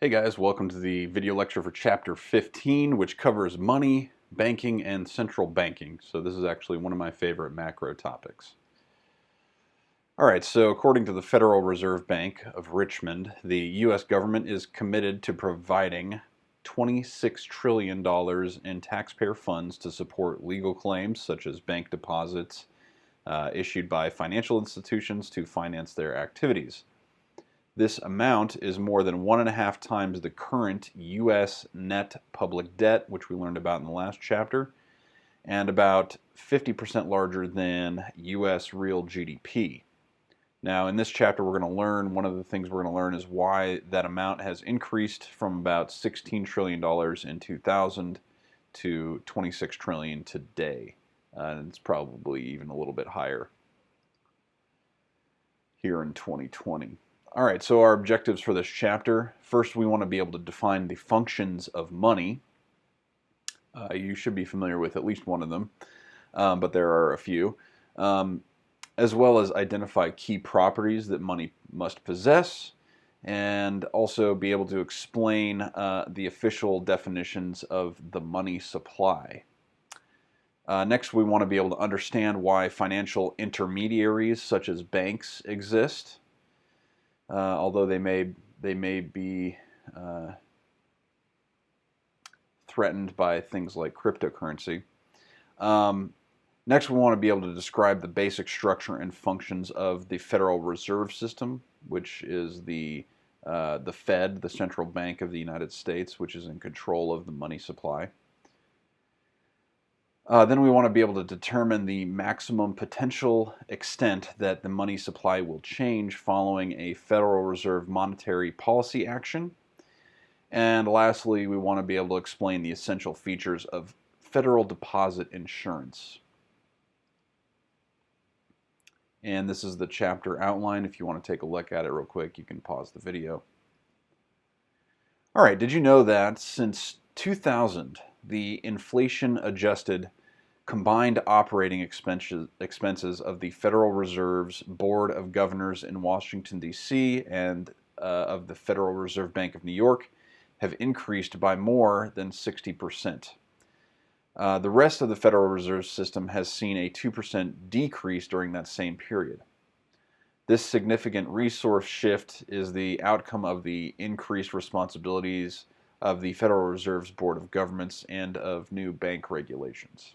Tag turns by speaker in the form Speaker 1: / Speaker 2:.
Speaker 1: Hey guys, welcome to the video lecture for chapter 15, which covers money, banking, and central banking. So this is actually one of my favorite macro topics. All right, so according to the Federal Reserve Bank of Richmond, the U.S. government is committed to providing $26 trillion in taxpayer funds to support legal claims such as bank deposits issued by financial institutions to finance their activities. This amount is more than 1.5 times the current U.S. net public debt, which we learned about in the last chapter, and about 50% larger than U.S. real GDP. Now, in this chapter, we're going to learn, one of the things we're going to learn is why that amount has increased from about $16 trillion in 2000 to $26 trillion today. And it's probably even a little bit higher here in 2020. All right, so our objectives for this chapter. First, we want to be able to define the functions of money. You should be familiar with at least one of them, but there are a few. As well as identify key properties that money must possess, and also be able to explain the official definitions of the money supply. Next, we want to be able to understand why financial intermediaries such as banks exist. Although they may be threatened by things like cryptocurrency. Next, we want to be able to describe the basic structure and functions of the Federal Reserve System, which is the Fed, the central bank of the United States, which is in control of the money supply. Then we want to be able to determine the maximum potential extent that the money supply will change following a Federal Reserve monetary policy action. And lastly, we want to be able to explain the essential features of federal deposit insurance. And this is the chapter outline. If you want to take a look at it real quick, you can pause the video. All right, did you know that since 2000, the inflation-adjusted combined operating expenses of the Federal Reserve's Board of Governors in Washington, D.C. and of the Federal Reserve Bank of New York have increased by more than 60%. The rest of the Federal Reserve System has seen a 2% decrease during that same period. This significant resource shift is the outcome of the increased responsibilities of the Federal Reserve's Board of Governors and of new bank regulations.